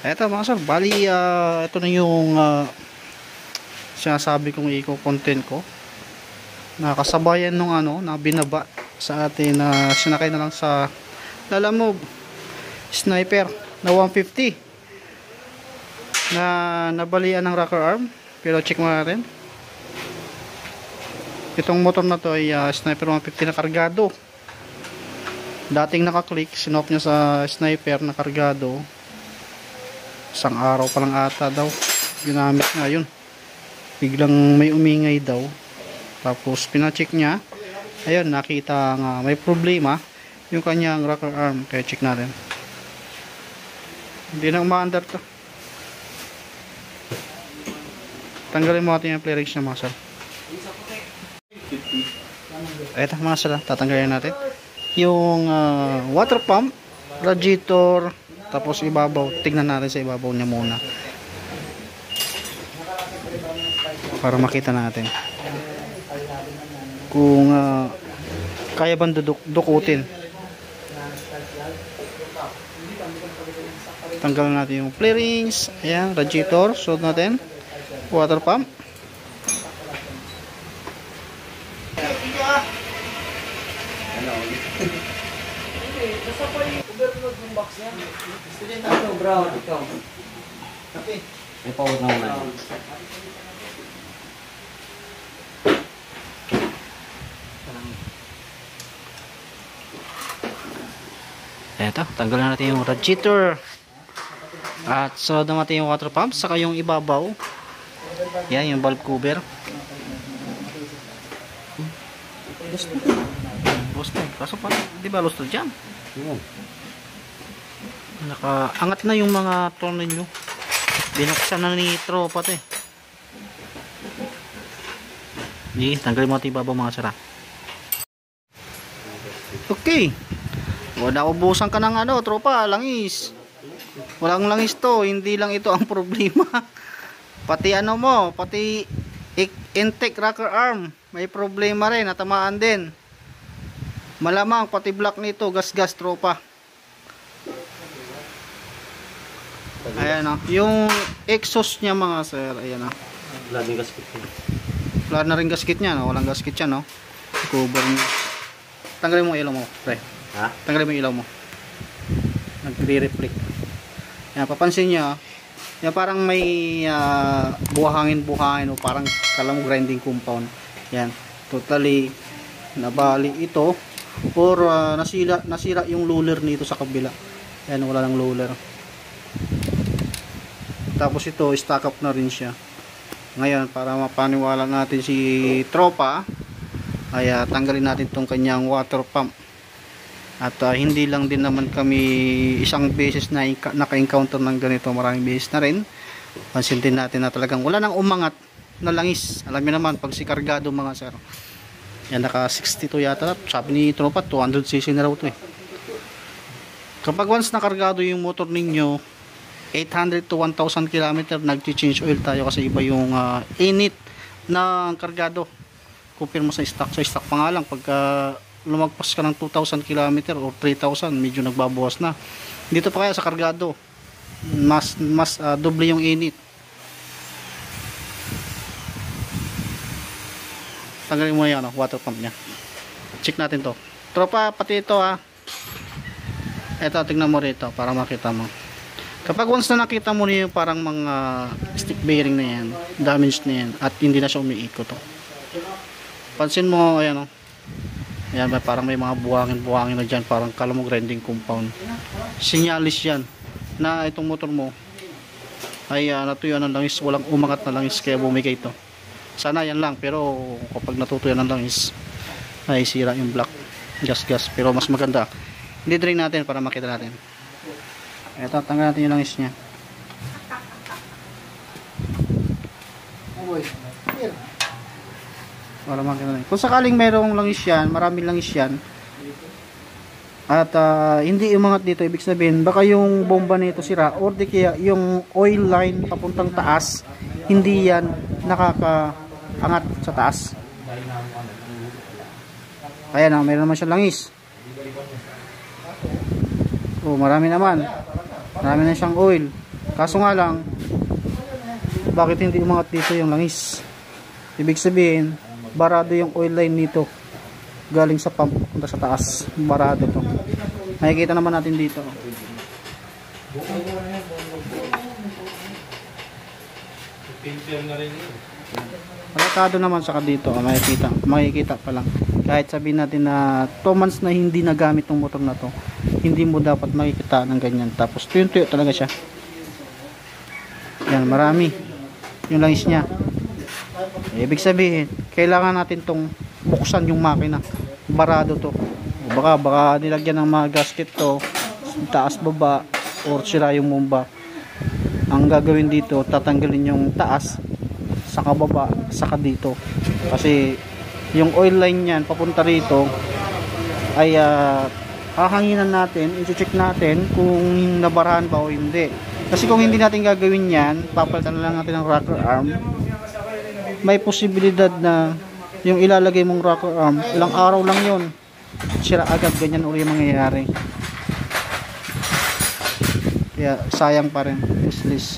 Eto mga sir, bali ito na yung sinasabi kong i-content ko. Nakasabayan nung na binaba sa atin na sinakay na lang sa Lalamove Sniper na 150 na nabalian ng rocker arm. Pero check mo natin. Itong motor na to ay Sniper 150 na kargado. Dating naka-click, sinop niya sa Sniper na kargado. Isang araw pa lang ata daw ginamit nga yun, biglang may umingay daw, tapos pina-check niya, ayun, nakita nga may problema yung kanyang rocker arm. Kaya check natin, hindi na umaandar to. Tanggalin mo natin yung play rings niya mga sir. Eto mga sir, tatanggalin natin yung water pump, radiator, tapos ibabaw. Tignan natin sa ibabaw niya muna para makita natin kung kaya bang dukutin. Tanggalan natin yung play rings, ayan, radiator, suot natin, water pump. Basta pa yung overload ng box niya. Student ako, bro. Ikaw. Okay. May pawad na muna. Eto, tanggalan natin yung radiator. At so natin yung water pump, saka yung ibabaw. Yan, yung valve cover. Lost na. Kaso pa, di ba lost na dyan? Nakaangat na yung mga tornilyo. Binuksan na ni tropa to eh. Di, tanggalin mo natin ibabaw mga sara. Okay. Wala, ubusan ka ng tropa, langis. Walang langis to, hindi lang ito ang problema. Pati pati intake rocker arm, may problema rin, natamaan din. Malamang pati block nito, gas-gas tropa. Ayan yung exhaust niya mga sir, ayan Flat ng gasket niya. Flat na rin gasket niya, walang gasket siya, cover niya. Tanggalin mo ilaw mo, pre. Ha? Tanggalin mo ilaw mo. Nagre-reflect. Yan, papansin niya, yan parang may buhangin o parang kala mo grinding compound. Yan, totally nabali ito or nasira yung roller nito sa kabila. Yan, wala nang roller. Tapos ito, stock up na rin siya. Ngayon, para mapaniwala natin si tropa, ay tanggalin natin tong kanyang water pump. At hindi lang din naman kami isang beses na naka-encounter ng ganito, maraming beses na rin. Pansin din natin na talagang wala nang umangat na langis. Alam niyo naman, pag si kargado mga sir, yan, naka 62 yata, sabi ni tropa 200cc na raw ito eh. Kapag once nakargado yung motor ninyo, 800 to 1,000 km, nag-change oil tayo kasi iba yung init ng kargado. Compare mo sa stock pa nga lang, pagka lumagpas ka ng 2,000 km or 3,000, medyo nagbabawas na. Dito pa kaya sa kargado, mas doble yung init. Tanggalin mo yan, water pump nya. Check natin to tropa, pati ito eto, tingnan mo rito para makita mo. Kapag once na nakita mo niyo parang mga stick bearing na yan, damaged na yan, at hindi na siya umiikot pansin mo, ayan ayan, parang may mga buhangin na dyan, parang kala mo grinding compound. Sinyalis yan na itong motor mo ay natuyuan ng langis, walang umangat na langis, kaya bumigay ito. Sana yan lang, pero kapag natutuyan ng langis ay sira yung block, gas. Pero mas maganda, hindi drain natin para makita natin. Eto, tanggal natin yung langis nya. Para makita natin. Kung sakaling mayroong langis yan, maraming langis yan, at hindi umangat dito, ibig sabihin baka yung bomba nito sira, or di kaya yung oil line papuntang taas hindi yan nakakaangat sa taas. Ayan, mayroon naman siyang langis. Oh, marami naman. Marami na siyang oil. Kaso nga lang, bakit hindi umangat dito yung langis? Ibig sabihin, barado yung oil line nito. Galing sa pump punta sa taas. Barado to. Nakikita naman natin dito. Palatado naman saka dito. Makikita pa lang. Kahit sabihin natin na 2 months na hindi nagamit ng motor na to, hindi mo dapat makikita ng ganyan. Tapos tuyo-tuyo talaga siya. Yan, marami yung langis niya. Ibig sabihin, kailangan natin tong buksan yung makina. Barado to. Baka nilagyan ng mga gasket to, taas baba, or sira yung bomba. Ang gagawin dito, tatanggalin yung taas, saka baba, saka dito. Kasi yung oil line niyan papunta rito ay hahanginan natin, i-check natin kung nabarahan ba o hindi. Kasi kung hindi natin gagawin yan, papalitan na lang natin ng rocker arm, may posibilidad na yung ilalagay mong rocker arm, ilang araw lang yun, sira agad, ganyan uli yung mangyayari. Kaya sayang pa rin, useless.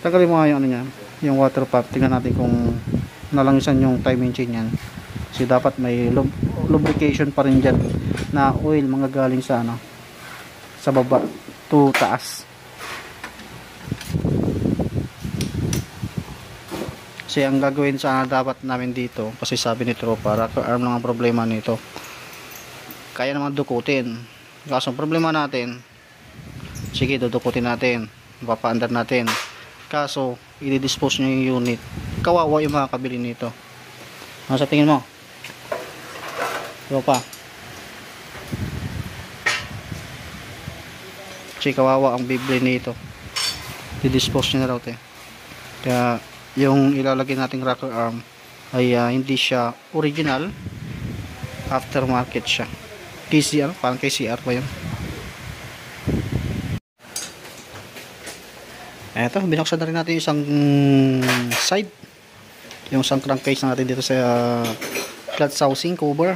Tagalin mo nga yung ano niya, yung water pump. Tingnan natin kung nalangisan yung timing chain yan. Kasi dapat may lubrication pa rin dyan na oil mga galing sa ano, sa baba to taas. Kasi ang gagawin sana dapat namin dito, kasi sabi ni tropa, rocker arm lang ang problema nito. Kaya naman dukutin. Kaso ang problema natin, sige, dudukutin natin, mapapaandar natin. Kaso i-dispose nyo yung unit, kawawa yung mga kabili nito. Ano sa tingin mo, tropa? Kasi kawawa ang bibili nito, i-dispose nyo na raw. Kaya yung ilalagay nating rocker arm ay hindi siya original, aftermarket siya. KCR, parang KCR pa yun. Eto, binuksan na rin natin yung isang side, yung isang crankcase natin dito sa clutch housing cover,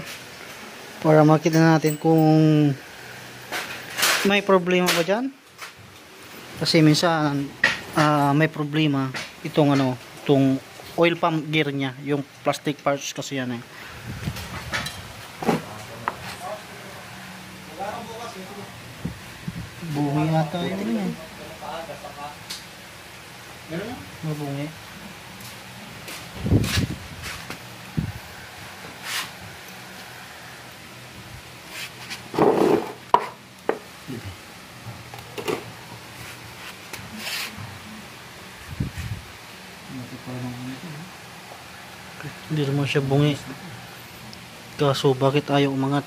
para makita natin kung may problema ba dyan. Kasi minsan may problema itong ano, itong oil pump gear nya, yung plastic parts kasi yan eh. Bungi ata yun eh. Mabungi. Hindi naman siya bungi. Kaso bakit ayaw umangat?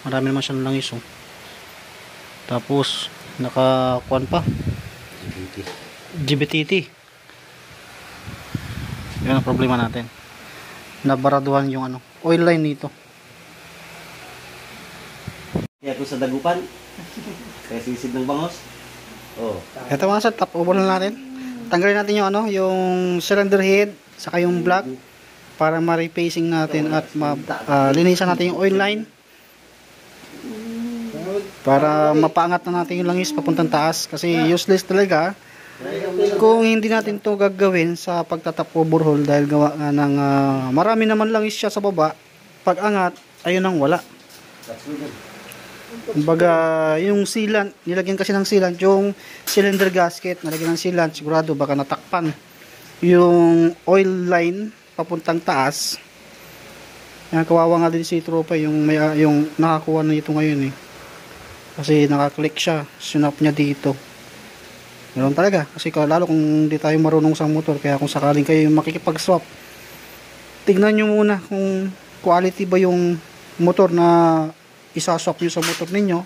Marami naman siyang langis oh. Tapos nakakuan pa GBTT. Yan ang problema natin, nabaraduhan yung ano, oil line nito. Kaya kung sa dagupan kaya sisid ng bangos. Oh, Ito mga sa top over na natin. Tanggalin natin yung ano, yung cylinder head saka yung block para ma-repacing natin at linisan natin yung oil line para mapaangat na natin yung langis papuntang taas. Kasi useless talaga kung hindi natin to gagawin sa pagtatap overhaul, dahil gawa nga ng marami naman langis siya sa baba. Pag angat, ayun ang wala. Kumbaga yung sealant, nilagyan kasi ng sealant yung cylinder gasket, nilagyan ng sealant, sigurado baka natakpan yung oil line papuntang taas. Yan, kawawa nga din si tropa yung nakakuha na ito ngayon eh. Kasi nakaklik siya, sinap niya dito. Meron talaga, kasi lalo kung hindi tayo marunong sa motor. Kaya kung sakaling kayo makikipag-swap, tignan nyo muna kung quality ba yung motor na isa-swap nyo sa motor ninyo.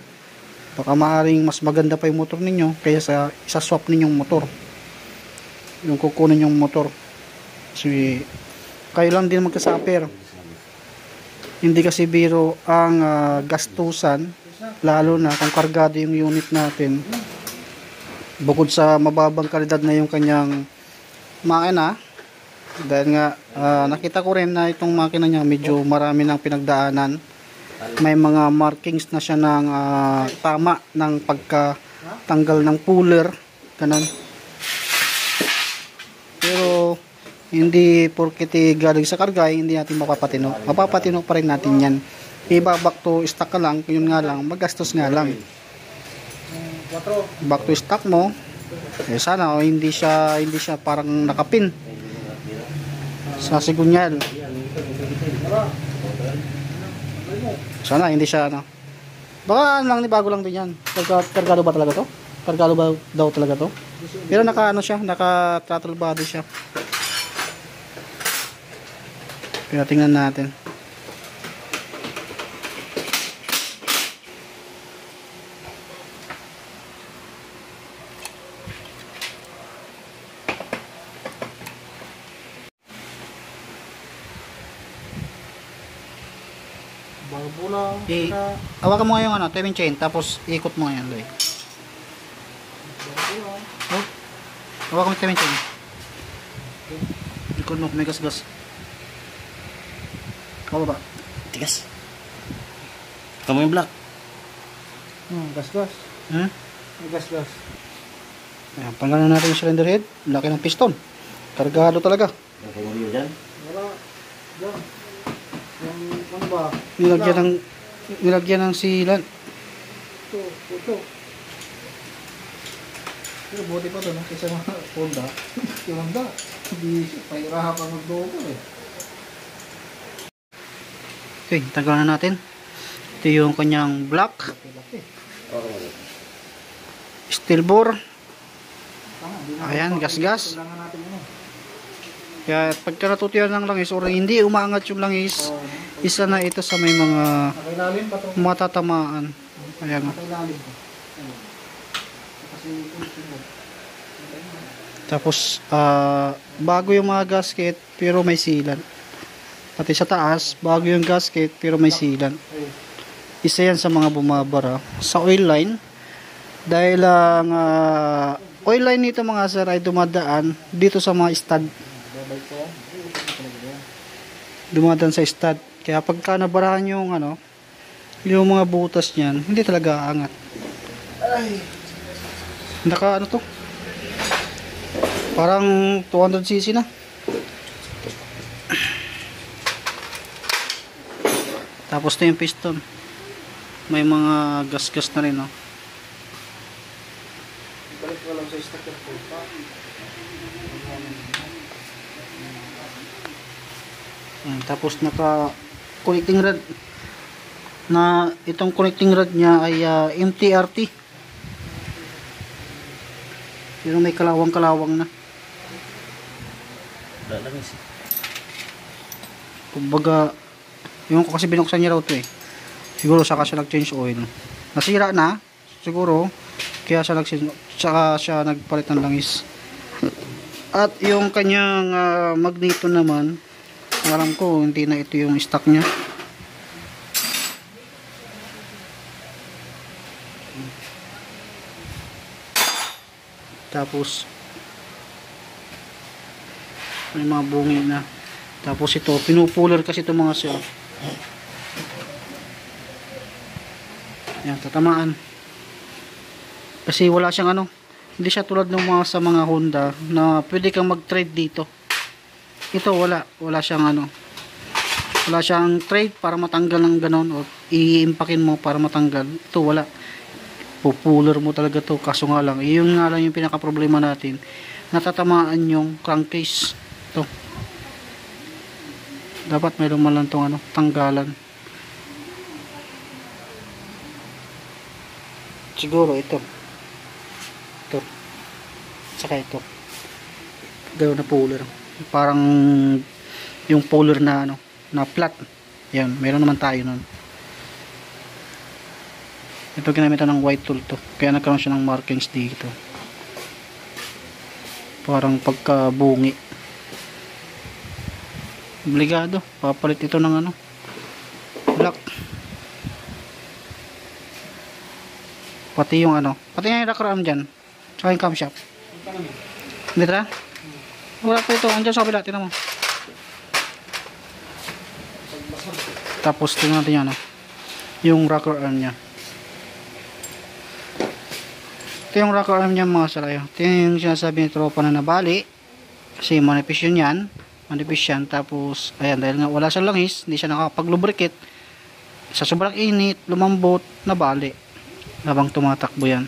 Baka maaaring mas maganda pa yung motor ninyo kaya sa isa-swap ninyong motor, yung kukunin yung motor. Kasi kayo lang din magkasaper. Hindi kasi biro ang gastusan, lalo na kung kargado yung unit natin. Bukod sa mababang kalidad na yung kanyang makina, dahil nga nakita ko rin na itong makina niya medyo marami ng pinagdaanan. may mga markings na siya ng tama ng pagkatanggal ng puller, ganun. Pero hindi porkit galing sa karga hindi natin mapapatino. Mapapatino pa rin natin yan. Iba back to stock ka lang, yun nga lang, magastos nga lang. Back to stock mo, sana hindi siya parang nakapin sa sigunyal. Sana hindi siya baka lang ni bago lang din yan. Kargado ba talaga to? Kargado ba daw talaga to? Pero naka siya, naka throttle body siya. Kaya tingnan natin. Hawakan mo nga yung timing chain, tapos ikot mo nga yan, Loy. Oh, hawakan mo yung timing chain. Ikot mo, may gas-gas. Kau ba? Tigas. Kamu yung black. Gas-gas. May gas-gas. Ayan, panggalan natin yung cylinder head. Laki ng piston. Kargado talaga. Yung pagulio dyan? Wala. Dyan. Yung ano ba? Nilagyan ng silan. Ito. Pero buti pa ito, kaysa mga Honda. Yung Honda, hindi siya. Pahirapan mag-dogo eh. Okay, tagalan na natin. Ito yung kanyang block. Steel bore. Ayan, gas-gas. Kaya pagka natutiyan ng langis or hindi umaangat yung langis, isa na ito sa may mga matatamaan. Ayan. Tapos bago yung mga gasket pero may silan. Pati sa taas, bago yung gasket pero may silan. Isa yan sa mga bumabara sa oil line. Dahil ang oil line nito mga sir ay dumadaan dito sa mga stud. Dumadaan sa stud. Kaya pagka nabarahan yung yung mga butas niyan, hindi talaga aangat. Naka to? Parang 200cc na. Tapos ito yung piston. May mga gas-gas na rin, Balik ko lang sa starter po. Tapos naka connecting rod na itong connecting rod niya ay MTRT. Pero may kalawang-kalawang na. Kumbaga yung ko kasi binuksan niya raw ito siguro saka siya nag-change oil, nasira na siguro kaya siya nagpalit ng langis. At yung kanyang magneto naman, alam ko hindi na ito yung stock niya. Tapos may mga bungi na. Tapos ito pinupuller kasi ito mga siya. Yan, tatamaan. Kasi wala siyang hindi siya tulad ng mga sa mga Honda na pwede kang mag-trade dito. Ito wala siyang wala siyang trade para matanggal ng ganon o i-impakin mo para matanggal. Ito wala. Pupuller mo talaga to, kaso nga lang yun nga lang yung pinaka problema natin, natatamaan yung crankcase. Ito dapat mayroon man lang tong tanggalan. Siguro ito saka ito gano'n na puller, parang yung puller na na flat. Yan, meron naman tayo nun. Ito ginamitan ng white tool to, kaya nagkaroon siya ng markings dito, parang pagkabungi. Obligado papalit ito ng black. Pati yung pati yung rock ram dyan saka yung camshaft hindi tara? Wala po ito, andyan sa kabila, tinan mo. Tapos tingnan natin yan yung rocker arm niya. Ito yung rocker arm niya mga sir. Ito yung sinasabi ni tropa na nabali. Kasi manipis yun yan. Manipis yan. Tapos, ayan, dahil nga wala sa langis, hindi siya nakapag-lubricate. Sa sobrang init, lumambot, nabali. Habang tumatakbo yan.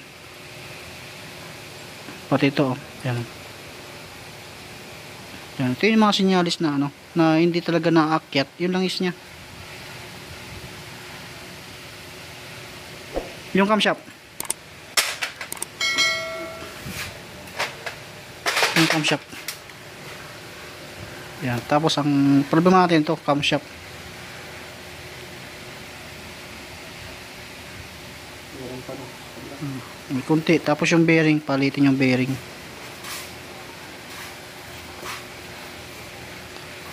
Pati ito, ayan. Ayan. Ito yung mga sinyalis na ano, na hindi talaga naakyat yung langis niya. Yung camshaft. Yung camshaft. Yan. Tapos ang problema natin ito, camshaft. May kunti. Tapos yung bearing, palitin yung bearing.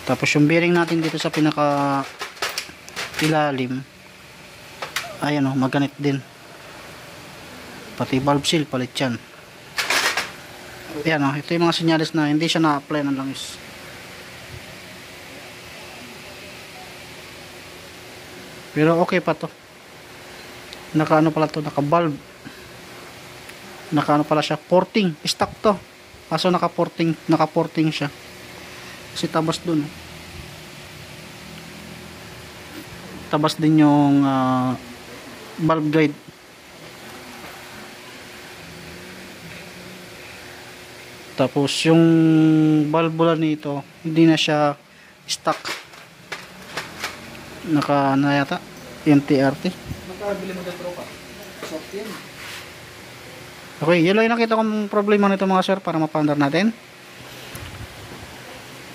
Tapos yung bearing natin dito sa pinaka ilalim, ayan o, maganit din. Pati valve seal, palit yan. Ayan o, ito yung mga sinyalis na hindi siya na-apply ng langis. Pero okay pa to. Naka-ano pala to, naka-valve. Naka-ano pala siya, porting. Stock to. Kaso naka-porting siya. Kasi tabas dun. Tabas din yung valve guide. Tapos yung valvula nito hindi na siya stock. Naka ano yata? MTRT. Magkabili mo dito pa. Soft yan. Okay, yun lang yung nakita kong problema nito mga sir para mapandar natin.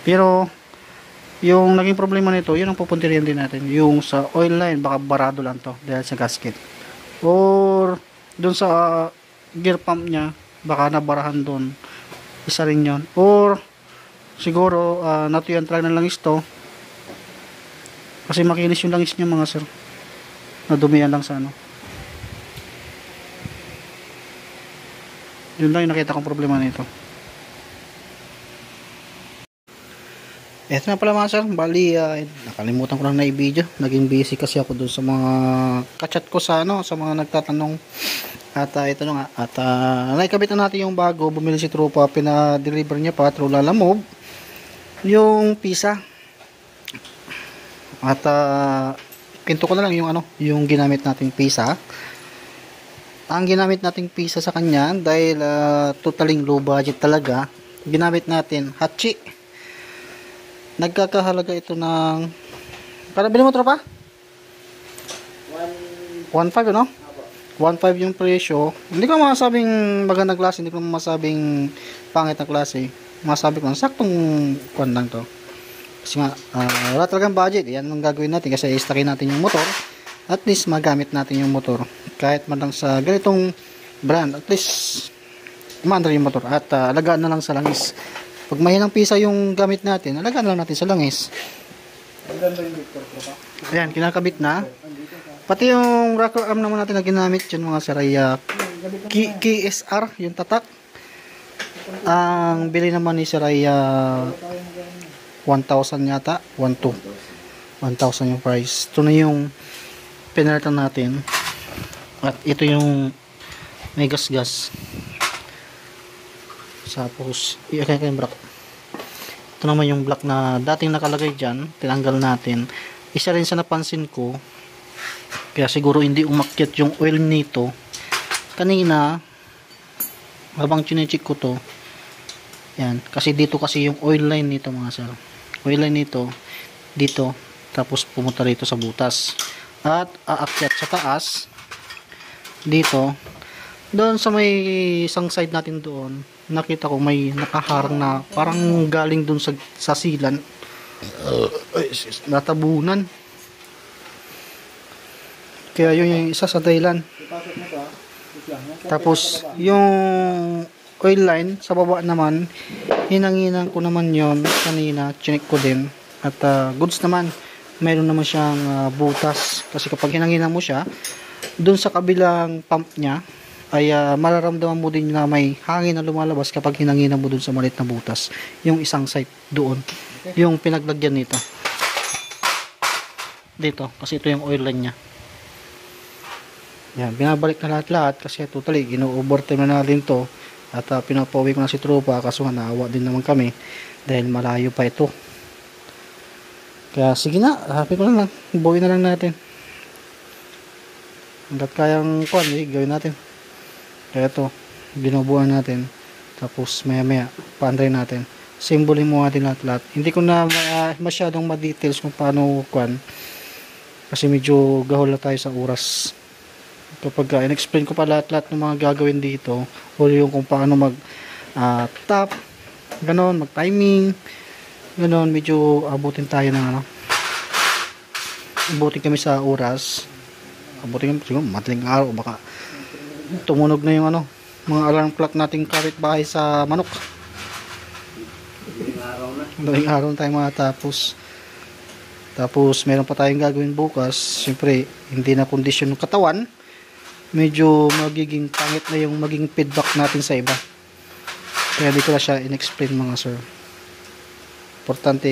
Pero yung naging problema nito, yun ang pupuntirin din natin. Yung sa oil line, baka barado lang to dahil sa gasket. Or dun sa gear pump nya, baka nabarahan dun. Isa rin yun. Or siguro natuyan talaga ng langis to. Kasi makinis yung langis nya mga sir. Nadumihan lang sa ano. Yun lang yung nakita kong problema nito. Eto na pala mga sir, bali nakalimutan ko lang na i-video. Naging busy kasi ako dun sa mga kachat ko sa ano, sa mga nagtatanong. At ito na nga, at naikabit na natin yung bago. Bumili si tropa, pina-deliver niya pa through Lalamove yung pisa. At pinto ko na lang yung ano, yung ginamit nating pisa. Ang ginamit nating pisa sa kanya dahil totaling low budget talaga, ginamit natin Hachi. Nagkakahalaga ito ng, para bilhin mo tropa? 1.5 ano? 1.5 yung presyo. Hindi ko masabing magandang klase, hindi ko masabing pangit na klase. Masabi ko saktong kuan lang to. Kasi nga wala talagang budget. Yan ang gagawin natin kasi i-stackin natin yung motor. At least magamit natin yung motor. Kahit man lang sa ganitong brand, at least maandar yung motor. At alagaan na lang sa langis. Pag mahinang pisa yung gamit natin, alagaan na lang natin sa langis. Ayan, kinakabit na. Pati yung rocker arm naman natin na ginamit yun mga saraya KSR, yung tatak. Ang bili naman ni saraya 1,000 yata, 1,200 1,000 yung price. Ito na yung pinalitan natin. At ito yung may gas-gas. Tapos i-okay yung block. Ito naman yung block na dating nakalagay dyan, tinanggal natin. Isa rin sa napansin ko, kaya siguro hindi umakyat yung oil nito. Kanina habang chinecheck ko to, yan, kasi dito kasi yung oil line nito mga sir. Oil line nito dito, tapos pumunta rito sa butas at aakyat sa taas dito. Doon sa may isang side natin doon, nakita ko may nakaharang na parang galing doon sa silan. Natabunan. Kaya yun yung isa sa dahilan. Tapos yung oil line sa baba naman, hinanginan ko naman yon kanina, chinek ko din. At goods naman, mayroon naman siyang butas. Kasi kapag hinanginan mo siya, dun sa kabilang pump niya, ay mararamdaman mo din na may hangin na lumalabas kapag hinanginan mo dun sa maliit na butas. Yung isang side doon. Yung pinaglagyan nito. Dito, kasi ito yung oil line niya. Yan, binabalik na lahat-lahat kasi totally gino-overtime na natin to at pinapauwi ko na si tropa kaso nga naawa din naman kami dahil malayo pa ito. Kaya sige na, happy ko na lang, buuin na lang natin hanggat kayang kuhan, gawin natin. Kaya ito, binubuhan natin tapos maya maya paandray natin, simbolin mo natin lahat-lahat. Hindi ko na masyadong ma-details kung paano kuhan kasi medyo gahol na tayo sa oras. Kapag in-explain ko pa lahat-lahat ng mga gagawin dito o yung kung paano mag top, ganon, mag timing, ganon, medyo abutin tayo ng abutin kami sa oras, abutin kami siguro madaling araw, baka tumunog na yung mga alarm clock nating kapitbahay sa manok. Madaling araw na tayo matapos. Tapos meron pa tayong gagawin bukas. Siyempre hindi na kondisyon ng katawan, medyo magiging pangit na yung maging feedback natin sa iba. Kaya di ko na siya in-explain mga sir. Importante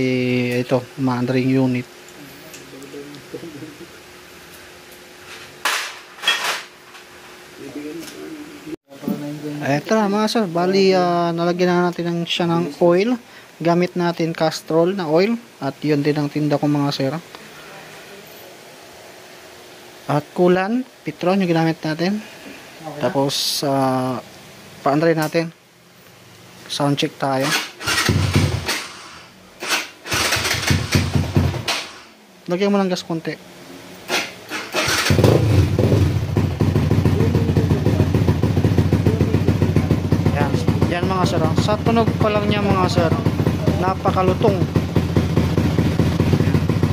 ito, umaandar yung unit. Eto na mga sir, bali nalagyan na natin siya ng oil. Gamit natin Castrol na oil at yun din ang tinda ko mga sir. At coolant, Petron yung ginamit natin. Okay. Tapos paandray natin. Sound check tayo. Lagyan mo ng gas konti. Yan mga sir. Sa tunog pa lang niya mga sir, napakalutong.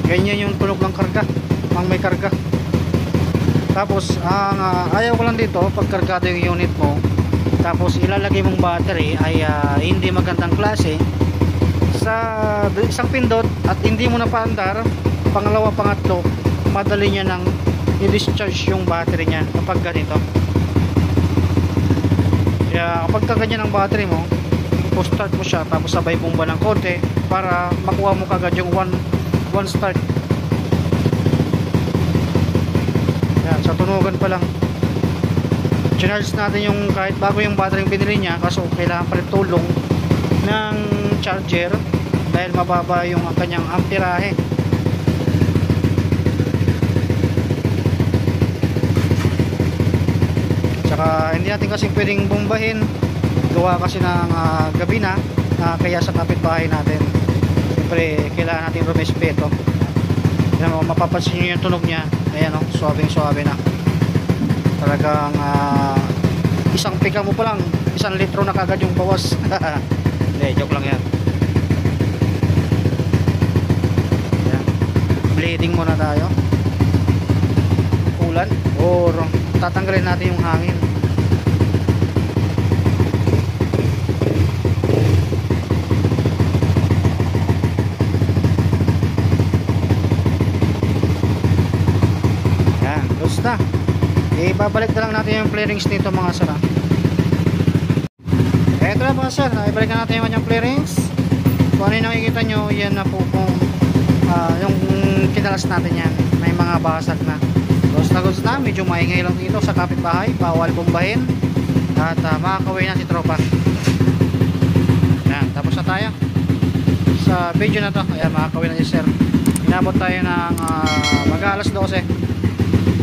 Ganyan yung tunog ng karga, ang may karga. Tapos ang ayaw ko lang dito pag kargado yung unit mo tapos ilalagay mong battery ay hindi magandang klase sa isang pindot at hindi mo na paandar, pangalawa pangatlo madali niya nang i-discharge yung battery niya kapag ganito. Kaya kapag kaganyan ang battery mo, start mo siya tapos sabay bomba ng konti para makuha mo kagad yung one start. Yan, sa tunugan pa lang charge natin yung kahit bago yung battery yung binili niya kaso kailangan pa rin tulong ng charger dahil mababa yung kanyang amperahe. Tsaka hindi natin kasi pwedeng bombahin, gawa kasi ng gabi na kaya sa kapitbahay natin siyempre kailangan natin rumespeto. Yan, mapapansin nyo yung tunog niya, ayan o, suwabing-suwabe na talagang isang pika mo pa lang 1 litro na kagad yung bawas. Hindi, joke lang yan. Yan, bleeding muna tayo, ulan or tatanggalin natin yung hangin. Na ibabalik na lang natin yung flarings nito mga sir. Eto na mga sir, ibalik na natin yung kanyang flarings. Kung ano yung nakikita nyo, yan na po kung yung kinalas natin yan, may mga basag na. Gusto na, medyo maingay lang dito sa kapitbahay, bawal bombahin at makakawin na si tropa. Yan, tapos na tayo sa video na to. Ayan, makakawin na si sir. Inabot tayo ng mag-alas 12.